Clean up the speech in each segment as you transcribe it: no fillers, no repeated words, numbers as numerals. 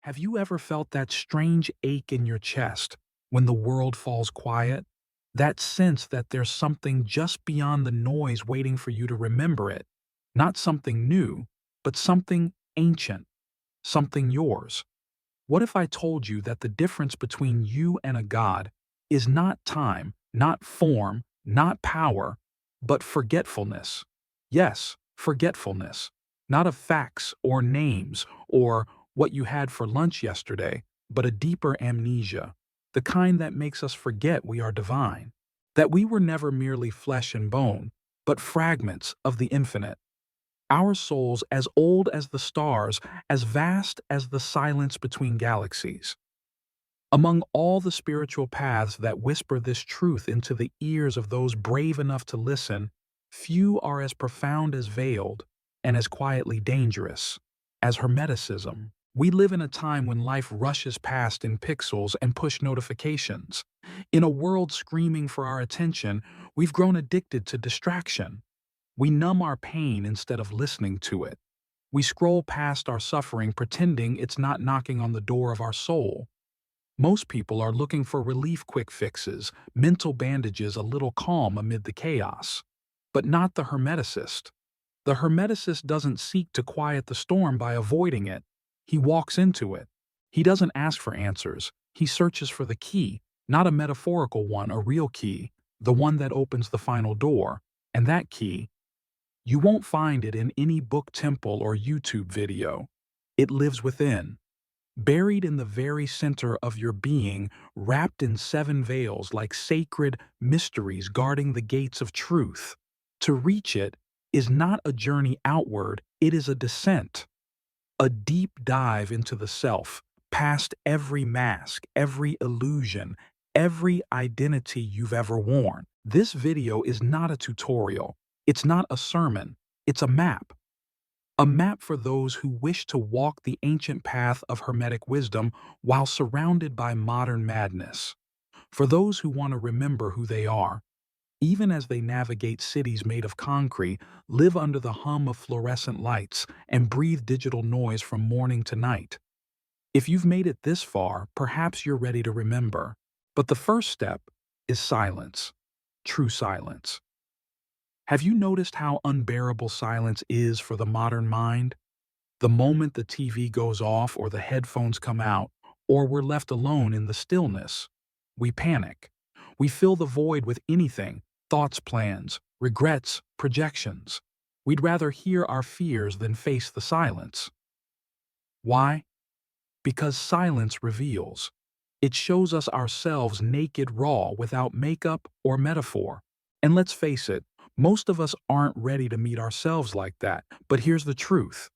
Have you ever felt that strange ache in your chest when the world falls quiet? That sense that there's something just beyond the noise waiting for you to remember it. Not something new, but something ancient, something yours. What if I told you that the difference between you and a god is not time, not form, not power, but forgetfulness? Yes, forgetfulness. Not of facts or names or what you had for lunch yesterday, but a deeper amnesia, the kind that makes us forget we are divine, that we were never merely flesh and bone, but fragments of the infinite. Our souls as old as the stars, as vast as the silence between galaxies. Among all the spiritual paths that whisper this truth into the ears of those brave enough to listen, few are as profound as veiled and as quietly dangerous as Hermeticism. We live in a time when life rushes past in pixels and push notifications. In a world screaming for our attention, we've grown addicted to distraction. We numb our pain instead of listening to it. We scroll past our suffering pretending it's not knocking on the door of our soul. Most people are looking for relief quick fixes, mental bandages, a little calm amid the chaos. But not the Hermeticist. The Hermeticist doesn't seek to quiet the storm by avoiding it. He walks into it. He doesn't ask for answers. He searches for the key, not a metaphorical one, a real key, the one that opens the final door. And that key, you won't find it in any book, temple, or YouTube video. It lives within, buried in the very center of your being, wrapped in seven veils like sacred mysteries guarding the gates of truth. To reach it is not a journey outward, it is a descent, a deep dive into the self, past every mask, every illusion, every identity you've ever worn. This video is not a tutorial. It's not a sermon. It's a map. A map for those who wish to walk the ancient path of Hermetic wisdom while surrounded by modern madness. For those who want to remember who they are, even as they navigate cities made of concrete, live under the hum of fluorescent lights, and breathe digital noise from morning to night. If you've made it this far, perhaps you're ready to remember. But the first step is silence. True silence. Have you noticed how unbearable silence is for the modern mind? The moment the TV goes off or the headphones come out, or we're left alone in the stillness, we panic. We fill the void with anything, thoughts, plans, regrets, projections. We'd rather hear our fears than face the silence. Why? Because silence reveals. It shows us ourselves naked, raw, without makeup or metaphor. And let's face it, most of us aren't ready to meet ourselves like that. But here's the truth.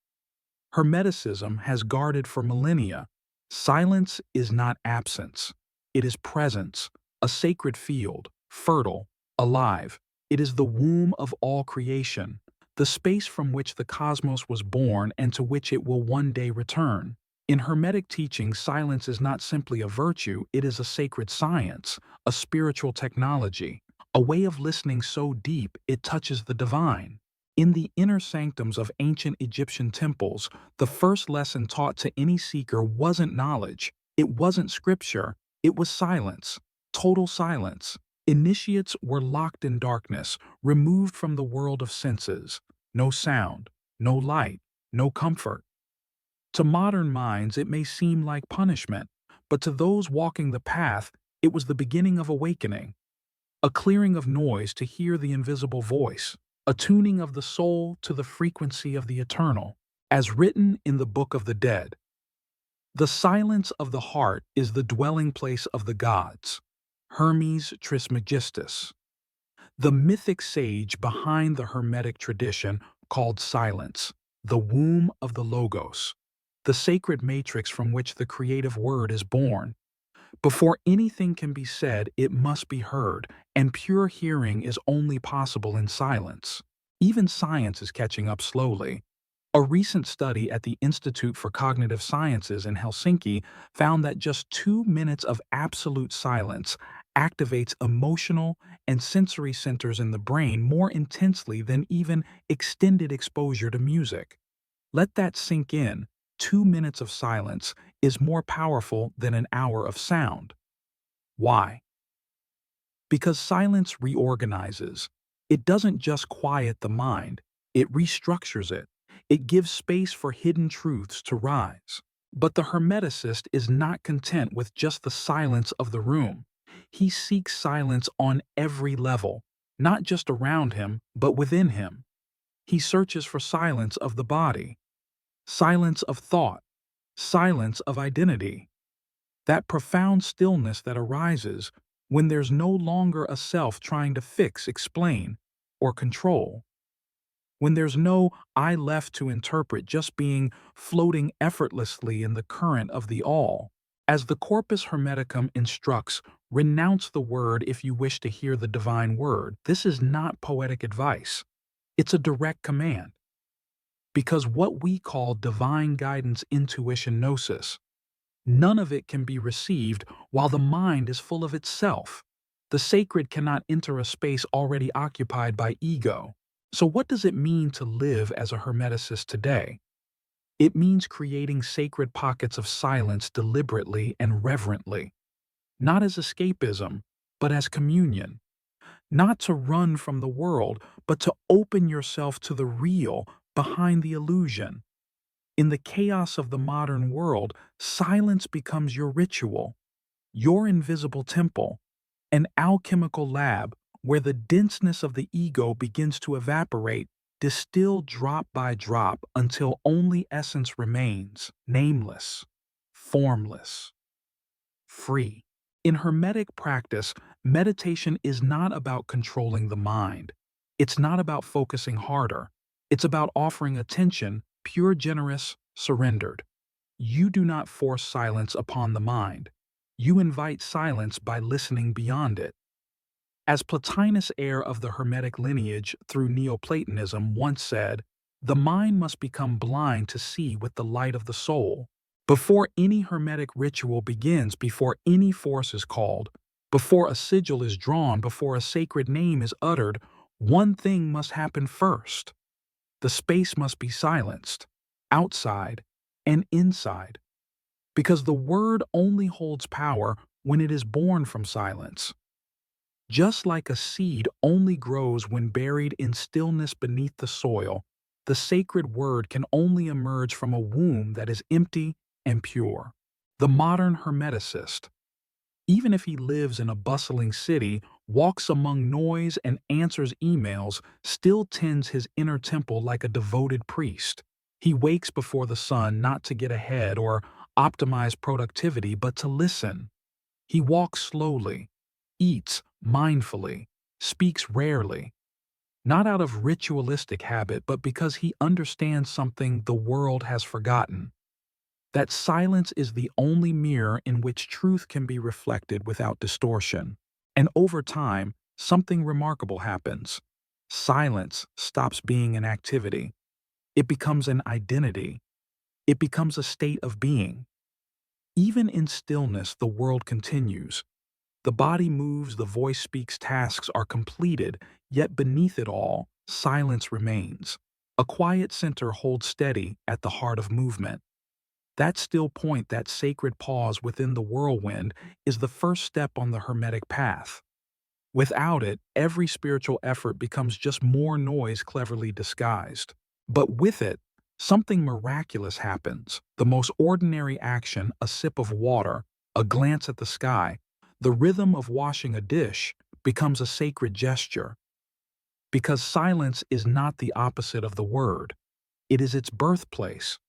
Hermeticism has guarded for millennia. Silence is not absence. It is presence, a sacred field, fertile, alive. It is the womb of all creation, the space from which the cosmos was born and to which it will one day return. In Hermetic teaching, silence is not simply a virtue, it is a sacred science, a spiritual technology, a way of listening so deep it touches the divine. In the inner sanctums of ancient Egyptian temples, the first lesson taught to any seeker wasn't knowledge, it wasn't scripture, it was silence, total silence. Initiates were locked in darkness, removed from the world of senses. No sound, no light, no comfort. To modern minds, it may seem like punishment, but to those walking the path, it was the beginning of awakening. A clearing of noise to hear the invisible voice, a tuning of the soul to the frequency of the eternal, as written in the Book of the Dead. The silence of the heart is the dwelling place of the gods. Hermes Trismegistus, the mythic sage behind the Hermetic tradition called silence, the womb of the Logos, the sacred matrix from which the creative word is born. Before anything can be said, it must be heard, and pure hearing is only possible in silence. Even science is catching up slowly. A recent study at the Institute for Cognitive Sciences in Helsinki found that just 2 minutes of absolute silence activates emotional and sensory centers in the brain more intensely than even extended exposure to music. Let that sink in. 2 minutes of silence is more powerful than an hour of sound. Why? Because silence reorganizes. It doesn't just quiet the mind, it restructures it. It gives space for hidden truths to rise. But the Hermeticist is not content with just the silence of the room. He seeks silence on every level, not just around him, but within him. He searches for silence of the body, silence of thought, silence of identity. That profound stillness that arises when there's no longer a self trying to fix, explain, or control. When there's no I left to interpret, just being floating effortlessly in the current of the all. As the Corpus Hermeticum instructs, renounce the word if you wish to hear the divine word. This is not poetic advice. It's a direct command. Because what we call divine guidance, intuition, gnosis, none of it can be received while the mind is full of itself. The sacred cannot enter a space already occupied by ego. So what does it mean to live as a Hermeticist today? It means creating sacred pockets of silence deliberately and reverently, not as escapism, but as communion. Not to run from the world, but to open yourself to the real behind the illusion. In the chaos of the modern world, silence becomes your ritual, your invisible temple, an alchemical lab where the denseness of the ego begins to evaporate, distilled drop by drop until only essence remains, nameless, formless, free. In Hermetic practice, meditation is not about controlling the mind. It's not about focusing harder. It's about offering attention, pure, generous, surrendered. You do not force silence upon the mind. You invite silence by listening beyond it. As Plotinus, heir of the Hermetic lineage through Neoplatonism, once said, the mind must become blind to see with the light of the soul. Before any Hermetic ritual begins, before any force is called, before a sigil is drawn, before a sacred name is uttered, one thing must happen first. The space must be silenced, outside and inside, because the word only holds power when it is born from silence. Just like a seed only grows when buried in stillness beneath the soil, the sacred word can only emerge from a womb that is empty and pure. The modern Hermeticist, even if he lives in a bustling city, walks among noise and answers emails, still tends his inner temple like a devoted priest. He wakes before the sun not to get ahead or optimize productivity, but to listen. He walks slowly, eats mindfully, speaks rarely, not out of ritualistic habit, but because he understands something the world has forgotten. That silence is the only mirror in which truth can be reflected without distortion. And over time, something remarkable happens. Silence stops being an activity. It becomes an identity. It becomes a state of being. Even in stillness, the world continues. The body moves, the voice speaks, tasks are completed, yet beneath it all, silence remains. A quiet center holds steady at the heart of movement. That still point, that sacred pause within the whirlwind, is the first step on the Hermetic path. Without it, every spiritual effort becomes just more noise cleverly disguised. But with it, something miraculous happens. The most ordinary action, a sip of water, a glance at the sky, the rhythm of washing a dish, becomes a sacred gesture. Because silence is not the opposite of the word. It is its birthplace.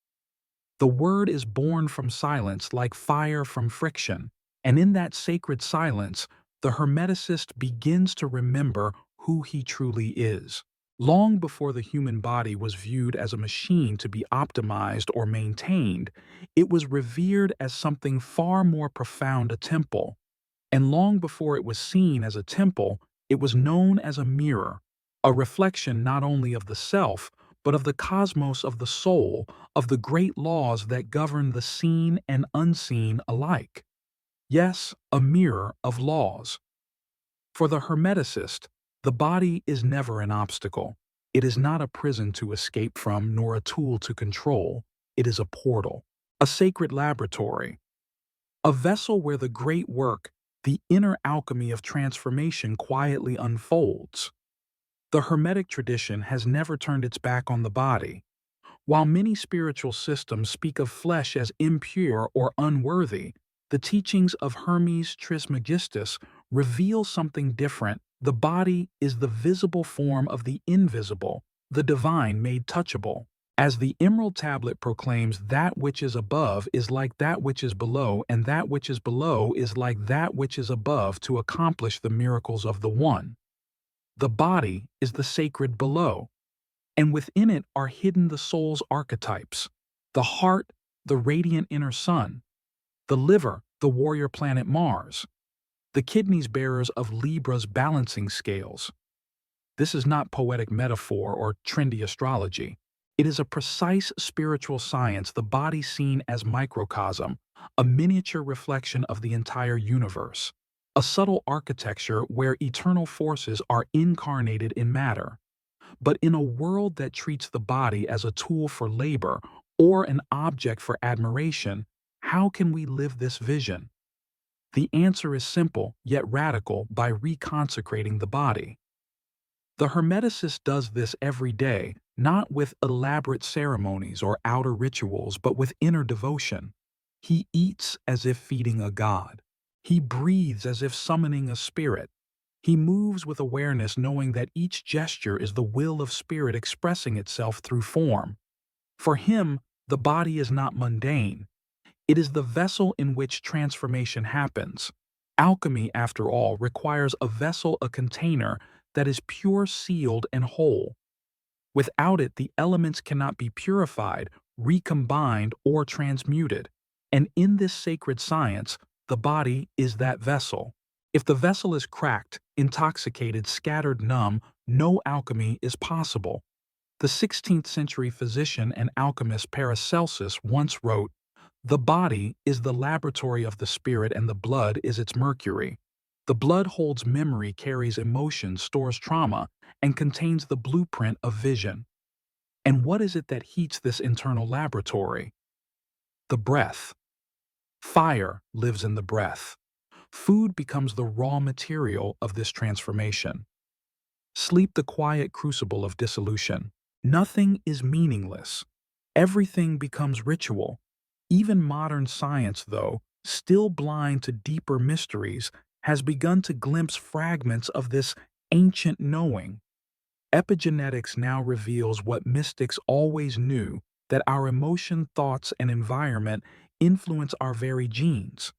The word is born from silence like fire from friction, and in that sacred silence, the Hermeticist begins to remember who he truly is. Long before the human body was viewed as a machine to be optimized or maintained, it was revered as something far more profound, a temple. And long before it was seen as a temple, it was known as a mirror, a reflection not only of the self, but of the cosmos, of the soul, of the great laws that govern the seen and unseen alike. Yes, a mirror of laws. For the Hermeticist, the body is never an obstacle. It is not a prison to escape from, nor a tool to control. It is a portal, a sacred laboratory, a vessel where the great work, the inner alchemy of transformation quietly unfolds. The Hermetic tradition has never turned its back on the body. While many spiritual systems speak of flesh as impure or unworthy, the teachings of Hermes Trismegistus reveal something different. The body is the visible form of the invisible, the divine made touchable. As the Emerald Tablet proclaims, that which is above is like that which is below, and that which is below is like that which is above to accomplish the miracles of the One. The body is the sacred below, and within it are hidden the soul's archetypes: the heart, the radiant inner sun; the liver, the warrior planet Mars; the kidneys, bearers of Libra's balancing scales. This is not poetic metaphor or trendy astrology. It is a precise spiritual science, the body seen as microcosm, a miniature reflection of the entire universe, a subtle architecture where eternal forces are incarnated in matter. But in a world that treats the body as a tool for labor or an object for admiration, how can we live this vision? The answer is simple yet radical: by reconsecrating the body. The Hermeticist does this every day, not with elaborate ceremonies or outer rituals, but with inner devotion. He eats as if feeding a god. He breathes as if summoning a spirit. He moves with awareness, knowing that each gesture is the will of spirit expressing itself through form. For him, the body is not mundane. It is the vessel in which transformation happens. Alchemy, after all, requires a vessel, a container that is pure, sealed, and whole. Without it, the elements cannot be purified, recombined, or transmuted. And in this sacred science, the body is that vessel. If the vessel is cracked, intoxicated, scattered, numb, no alchemy is possible. The 16th century physician and alchemist Paracelsus once wrote, "The body is the laboratory of the spirit, and the blood is its mercury. The blood holds memory, carries emotion, stores trauma, and contains the blueprint of vision." And what is it that heats this internal laboratory? The breath. Fire lives in the breath. Food becomes the raw material of this transformation. Sleep, the quiet crucible of dissolution. Nothing is meaningless. Everything becomes ritual. Even modern science, though, still blind to deeper mysteries, has begun to glimpse fragments of this ancient knowing. Epigenetics now reveals what mystics always knew, that our emotion, thoughts, and environment influence our very genes.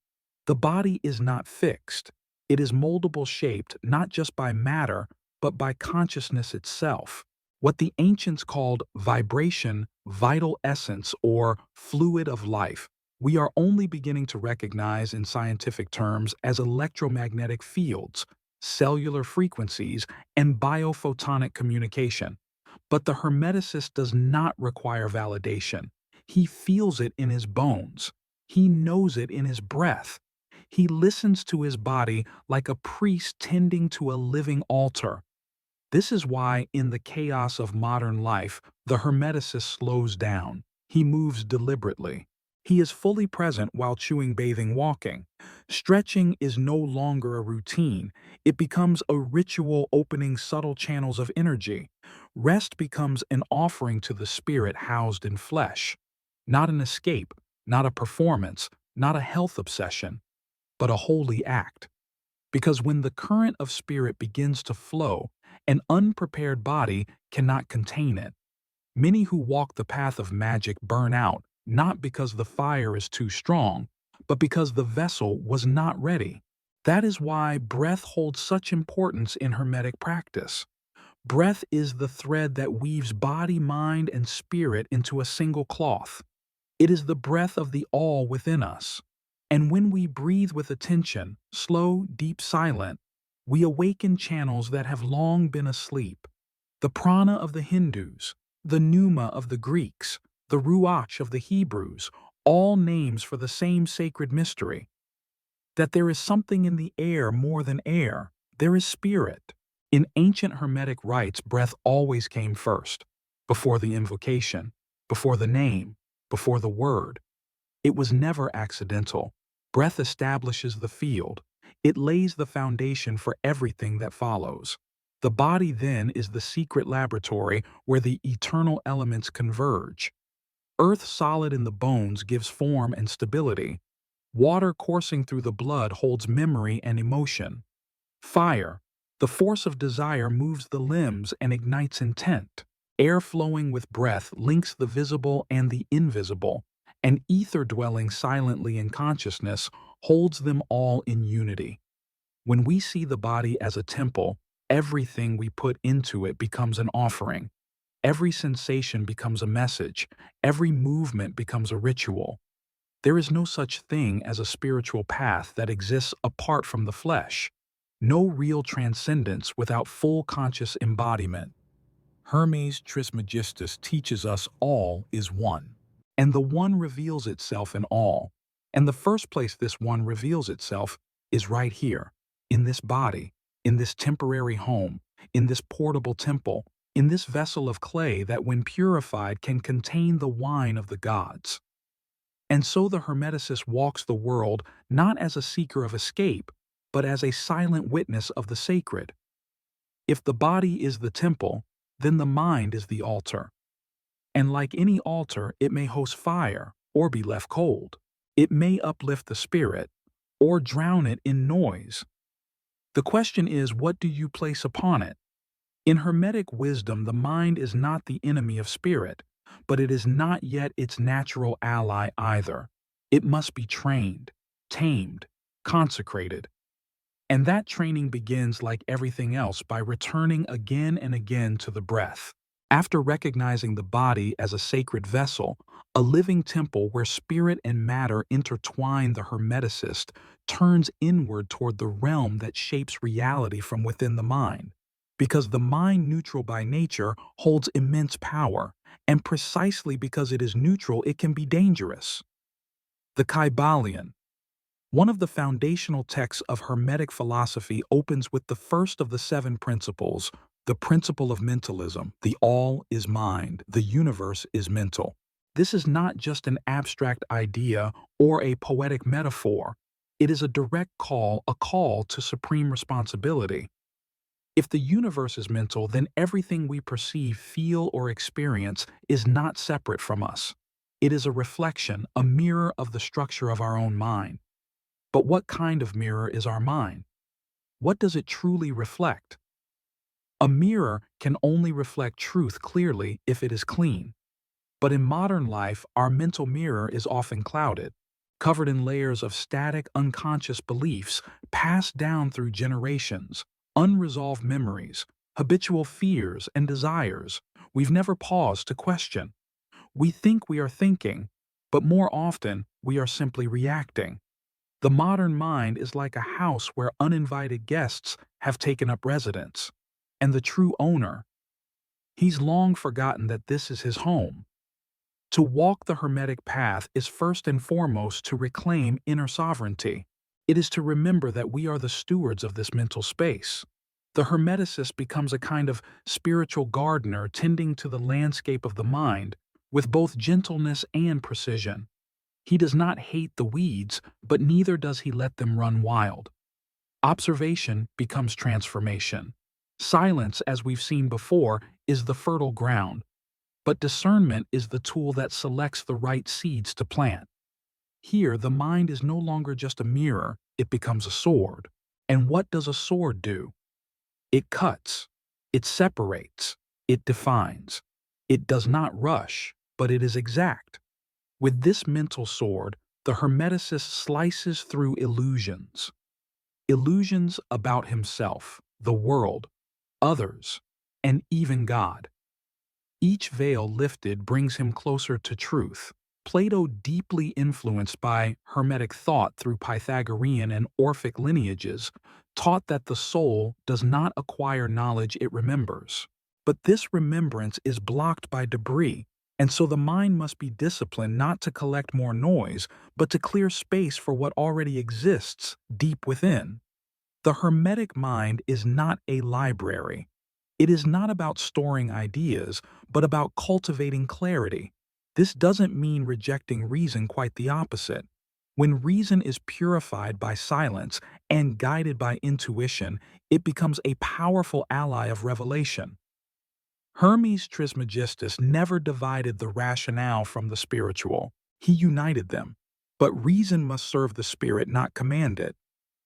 The body is not fixed. It is moldable, shaped not just by matter, but by consciousness itself. What the ancients called vibration, vital essence, or fluid of life, we are only beginning to recognize in scientific terms as electromagnetic fields, cellular frequencies, and biophotonic communication. But the Hermeticist does not require validation. He feels it in his bones. He knows it in his breath. He listens to his body like a priest tending to a living altar. This is why, in the chaos of modern life, the Hermeticist slows down. He moves deliberately. He is fully present while chewing, bathing, walking. Stretching is no longer a routine. It becomes a ritual, opening subtle channels of energy. Rest becomes an offering to the spirit housed in flesh. Not an escape, not a performance, not a health obsession, but a holy act. Because when the current of spirit begins to flow, an unprepared body cannot contain it. Many who walk the path of magic burn out, not because the fire is too strong, but because the vessel was not ready. That is why breath holds such importance in Hermetic practice. Breath is the thread that weaves body, mind, and spirit into a single cloth. It is the breath of the all within us. And when we breathe with attention, slow, deep, silent, we awaken channels that have long been asleep. The prana of the Hindus, the pneuma of the Greeks, the ruach of the Hebrews, all names for the same sacred mystery. That there is something in the air more than air. There is spirit. In ancient Hermetic rites, breath always came first, before the invocation, before the name, before the word. It was never accidental. Breath establishes the field. It lays the foundation for everything that follows. The body then is the secret laboratory where the eternal elements converge. Earth solid in the bones gives form and stability. Water coursing through the blood holds memory and emotion. Fire, the force of desire, moves the limbs and ignites intent. Air flowing with breath links the visible and the invisible, and ether dwelling silently in consciousness holds them all in unity. When we see the body as a temple, everything we put into it becomes an offering. Every sensation becomes a message. Every movement becomes a ritual. There is no such thing as a spiritual path that exists apart from the flesh. No real transcendence without full conscious embodiment. Hermes Trismegistus teaches us all is one, and the one reveals itself in all. And the first place this one reveals itself is right here, in this body, in this temporary home, in this portable temple, in this vessel of clay that when purified can contain the wine of the gods. And so the Hermeticist walks the world not as a seeker of escape, but as a silent witness of the sacred. If the body is the temple, then the mind is the altar. And like any altar, it may host fire or be left cold. It may uplift the spirit or drown it in noise. The question is, what do you place upon it? In Hermetic wisdom, the mind is not the enemy of spirit, but it is not yet its natural ally either. It must be trained, tamed, consecrated. And that training begins, like everything else, by returning again and again to the breath. After recognizing the body as a sacred vessel, a living temple where spirit and matter intertwine, the Hermeticist turns inward toward the realm that shapes reality from within the mind. Because the mind, neutral by nature, holds immense power, and precisely because it is neutral, it can be dangerous. The Kybalion. One of the foundational texts of Hermetic philosophy opens with the first of the 7 principles, the principle of mentalism. The all is mind, the universe is mental. This is not just an abstract idea or a poetic metaphor. It is a direct call, a call to supreme responsibility. If the universe is mental, then everything we perceive, feel, or experience is not separate from us. It is a reflection, a mirror of the structure of our own mind. But what kind of mirror is our mind? What does it truly reflect? A mirror can only reflect truth clearly if it is clean. But in modern life, our mental mirror is often clouded, covered in layers of static, unconscious beliefs passed down through generations, unresolved memories, habitual fears and desires we've never paused to question. We think we are thinking, but more often we are simply reacting. The modern mind is like a house where uninvited guests have taken up residence, and the true owner, he's long forgotten that this is his home. To walk the Hermetic path is first and foremost to reclaim inner sovereignty. It is to remember that we are the stewards of this mental space. The Hermeticist becomes a kind of spiritual gardener tending to the landscape of the mind with both gentleness and precision. He does not hate the weeds, but neither does he let them run wild. Observation becomes transformation. Silence, as we've seen before, is the fertile ground, but discernment is the tool that selects the right seeds to plant. Here, the mind is no longer just a mirror, it becomes a sword. And what does a sword do? It cuts, it separates, it defines. It does not rush, but it is exact. With this mental sword, the Hermeticist slices through illusions. Illusions about himself, the world, others, and even God. Each veil lifted brings him closer to truth. Plato, deeply influenced by Hermetic thought through Pythagorean and Orphic lineages, taught that the soul does not acquire knowledge it remembers. But this remembrance is blocked by debris, and so the mind must be disciplined not to collect more noise, but to clear space for what already exists deep within. The Hermetic mind is not a library. It is not about storing ideas, but about cultivating clarity. This doesn't mean rejecting reason, quite the opposite. When reason is purified by silence and guided by intuition, it becomes a powerful ally of revelation. Hermes Trismegistus never divided the rationale from the spiritual. He united them. But reason must serve the spirit, not command it.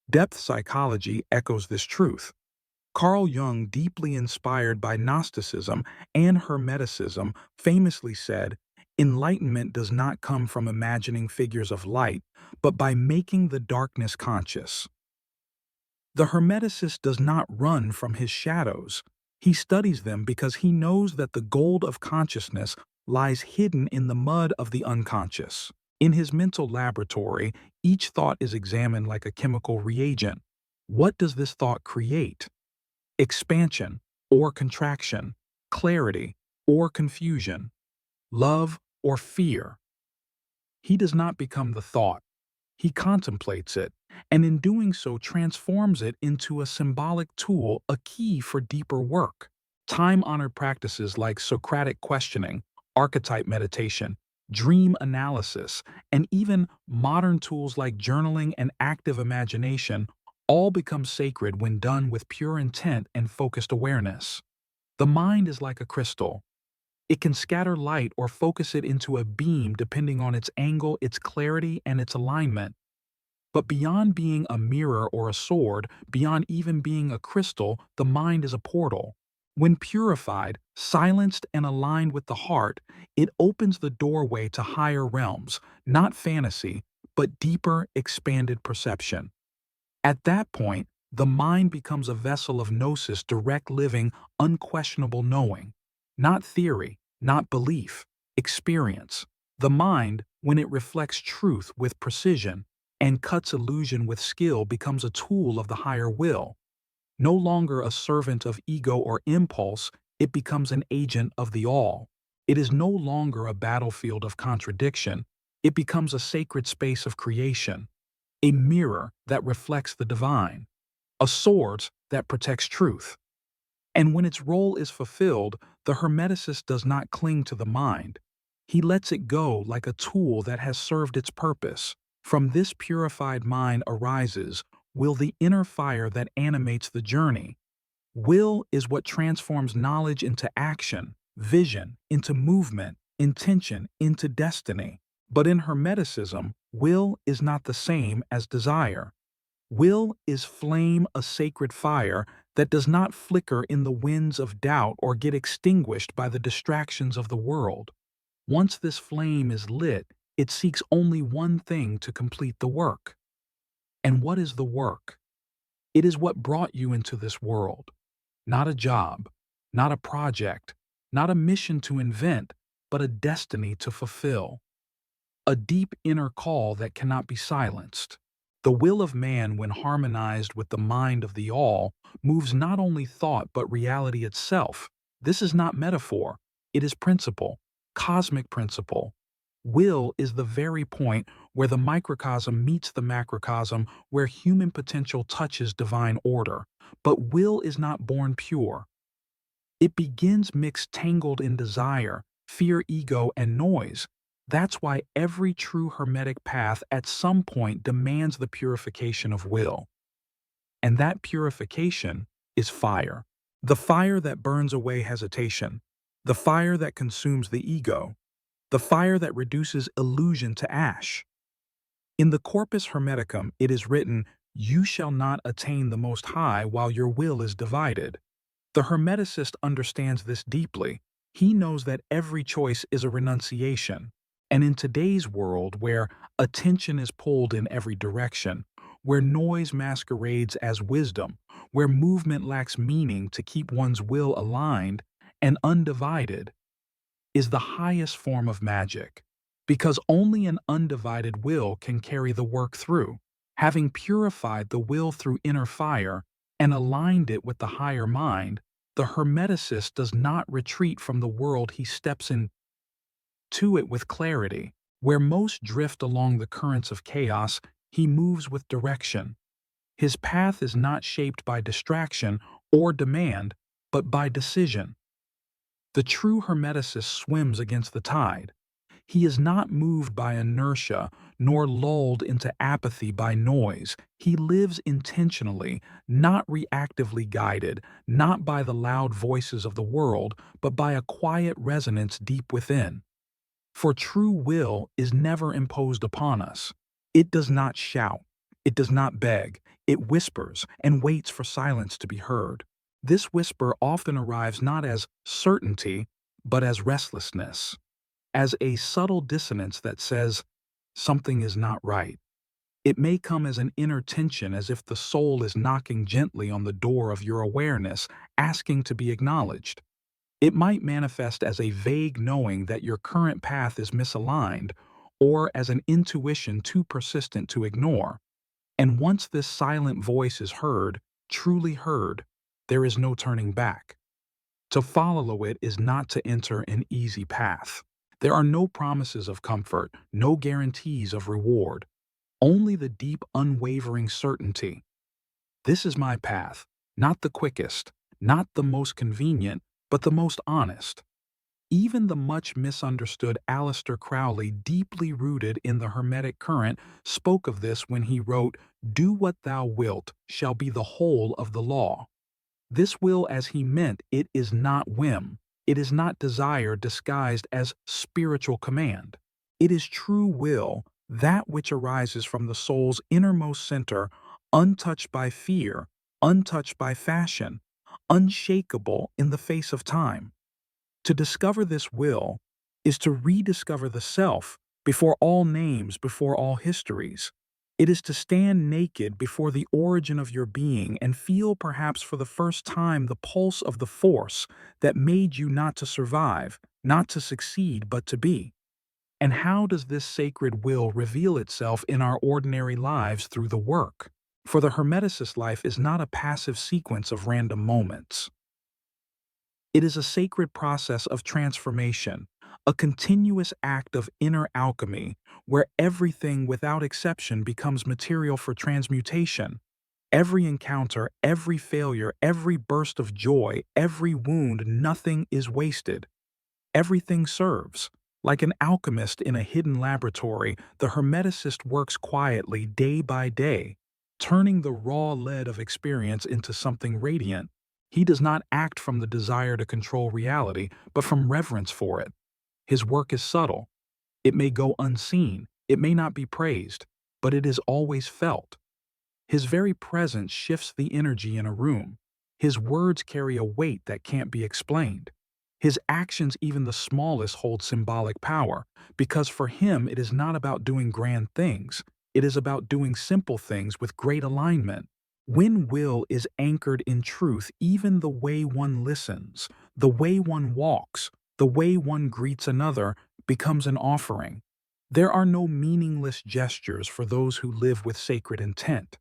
Depth psychology echoes this truth. Carl Jung, deeply inspired by Gnosticism and Hermeticism, famously said, "Enlightenment does not come from imagining figures of light, but by making the darkness conscious." The Hermeticist does not run from his shadows. He studies them because he knows that the gold of consciousness lies hidden in the mud of the unconscious. In his mental laboratory, each thought is examined like a chemical reagent. What does this thought create? Expansion or contraction, clarity or confusion, love or fear. He does not become the thought. He contemplates it, and in doing so transforms it into a symbolic tool, a key for deeper work. Time-honored practices like Socratic questioning, archetype meditation, dream analysis, and even modern tools like journaling and active imagination all become sacred when done with pure intent and focused awareness. The mind is like a crystal. It can scatter light or focus it into a beam depending on its angle, its clarity, and its alignment. But beyond being a mirror or a sword, beyond even being a crystal, the mind is a portal. When purified, silenced, and aligned with the heart, it opens the doorway to higher realms, not fantasy, but deeper, expanded perception. At that point, the mind becomes a vessel of gnosis, direct living, unquestionable knowing. Not theory, not belief, experience. The mind, when it reflects truth with precision and cuts illusion with skill, becomes a tool of the higher will. No longer a servant of ego or impulse, it becomes an agent of the all. It is no longer a battlefield of contradiction, it becomes a sacred space of creation, a mirror that reflects the divine, a sword that protects truth. And when its role is fulfilled, the Hermeticist does not cling to the mind. He lets it go like a tool that has served its purpose. From this purified mind arises will, the inner fire that animates the journey. Will is what transforms knowledge into action, vision into movement, intention into destiny. But in Hermeticism, will is not the same as desire. Will is flame, a sacred fire that does not flicker in the winds of doubt or get extinguished by the distractions of the world. Once this flame is lit, it seeks only one thing to complete the work. And what is the work? It is what brought you into this world. Not a job, not a project, not a mission to invent, but a destiny to fulfill. A deep inner call that cannot be silenced. The will of man, when harmonized with the mind of the all, moves not only thought but reality itself. This is not metaphor, it is principle, cosmic principle. Will is the very point where the microcosm meets the macrocosm, where human potential touches divine order. But will is not born pure. It begins mixed, tangled in desire, fear, ego, and noise. That's why every true Hermetic path at some point demands the purification of will. And that purification is fire. The fire that burns away hesitation, the fire that consumes the ego, the fire that reduces illusion to ash. In the Corpus Hermeticum, it is written, "You shall not attain the Most High while your will is divided." The Hermeticist understands this deeply. He knows that every choice is a renunciation. And in today's world, where attention is pulled in every direction, where noise masquerades as wisdom, where movement lacks meaning, to keep one's will aligned and undivided is the highest form of magic. Because only an undivided will can carry the work through. Having purified the will through inner fire and aligned it with the higher mind, the Hermeticist does not retreat from the world, he steps into it with clarity. Where most drift along the currents of chaos, he moves with direction. His path is not shaped by distraction or demand, but by decision. The true Hermeticist swims against the tide. He is not moved by inertia, nor lulled into apathy by noise. He lives intentionally, not reactively guided, not by the loud voices of the world, but by a quiet resonance deep within. For true will is never imposed upon us. It does not shout. It does not beg. It whispers and waits for silence to be heard. This whisper often arrives not as certainty, but as restlessness, as a subtle dissonance that says, something is not right. It may come as an inner tension, as if the soul is knocking gently on the door of your awareness, asking to be acknowledged. It might manifest as a vague knowing that your current path is misaligned, or as an intuition too persistent to ignore. And once this silent voice is heard, truly heard, there is no turning back. To follow it is not to enter an easy path. There are no promises of comfort, no guarantees of reward, only the deep, unwavering certainty. This is my path, not the quickest, not the most convenient, but the most honest. Even the much misunderstood Aleister Crowley, deeply rooted in the Hermetic current, spoke of this when he wrote, "Do what thou wilt shall be the whole of the law." This will, as he meant, it is not whim. It is not desire disguised as spiritual command. It is true will, that which arises from the soul's innermost center, untouched by fear, untouched by fashion, unshakable in the face of time. To discover this will is to rediscover the self before all names, before all histories. It is to stand naked before the origin of your being and feel, perhaps for the first time, the pulse of the force that made you not to survive, not to succeed, but to be. And how does this sacred will reveal itself in our ordinary lives? Through the work. For the Hermeticist life is not a passive sequence of random moments. It is a sacred process of transformation, a continuous act of inner alchemy, where everything without exception becomes material for transmutation. Every encounter, every failure, every burst of joy, every wound, nothing is wasted. Everything serves. Like an alchemist in a hidden laboratory, the Hermeticist works quietly, day by day, turning the raw lead of experience into something radiant. He does not act from the desire to control reality, but from reverence for it. His work is subtle. It may go unseen, it may not be praised, but it is always felt. His very presence shifts the energy in a room. His words carry a weight that can't be explained. His actions, even the smallest, hold symbolic power, because for him it is not about doing grand things, it is about doing simple things with great alignment. When will is anchored in truth, even the way one listens, the way one walks, the way one greets another becomes an offering. There are no meaningless gestures for those who live with sacred intent.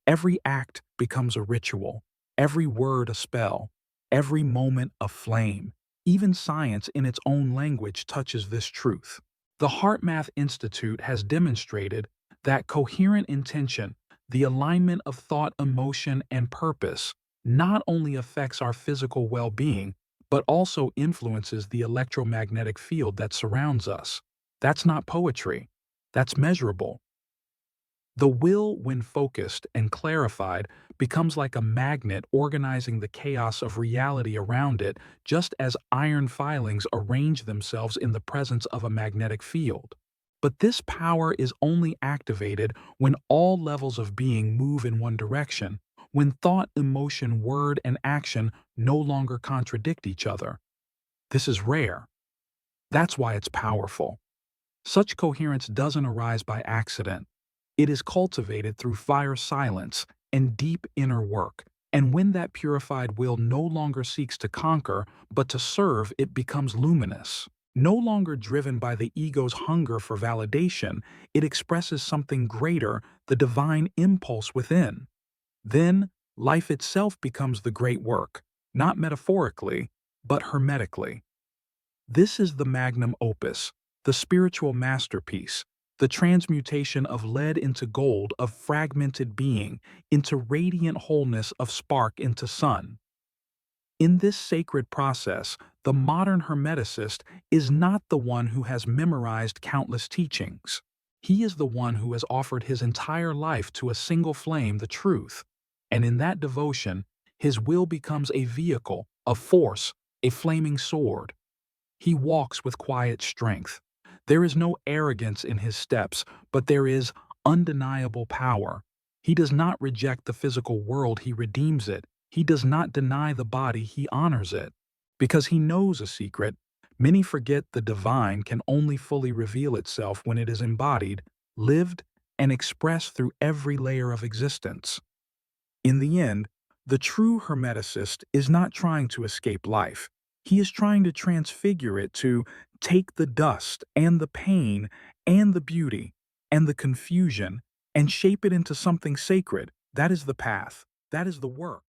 Every act becomes a ritual, every word a spell, every moment a flame. Even science in its own language touches this truth. The HeartMath Institute has demonstrated that coherent intention, the alignment of thought, emotion, and purpose, not only affects our physical well-being, but also influences the electromagnetic field that surrounds us. That's not poetry. That's measurable. The will, when focused and clarified, becomes like a magnet organizing the chaos of reality around it, just as iron filings arrange themselves in the presence of a magnetic field. But this power is only activated when all levels of being move in one direction, when thought, emotion, word, and action no longer contradict each other. This is rare. That's why it's powerful. Such coherence doesn't arise by accident. It is cultivated through fire silence and deep inner work, and when that purified will no longer seeks to conquer, but to serve, it becomes luminous. No longer driven by the ego's hunger for validation, it expresses something greater, the divine impulse within. Then, life itself becomes the great work, not metaphorically, but hermetically. This is the magnum opus, the spiritual masterpiece, the transmutation of lead into gold, of fragmented being into radiant wholeness, of spark into sun. In this sacred process, The modern Hermeticist is not the one who has memorized countless teachings. He is the one who has offered his entire life to a single flame, the truth. And in that devotion, his will becomes a vehicle, a force, a flaming sword. He walks with quiet strength. There is no arrogance in his steps, but there is undeniable power. He does not reject the physical world, he redeems it. He does not deny the body, he honors it. Because he knows a secret, many forget the divine can only fully reveal itself when it is embodied, lived, and expressed through every layer of existence. In the end, the true Hermeticist is not trying to escape life. He is trying to transfigure it, to take the dust and the pain and the beauty and the confusion and shape it into something sacred. That is the path. That is the work.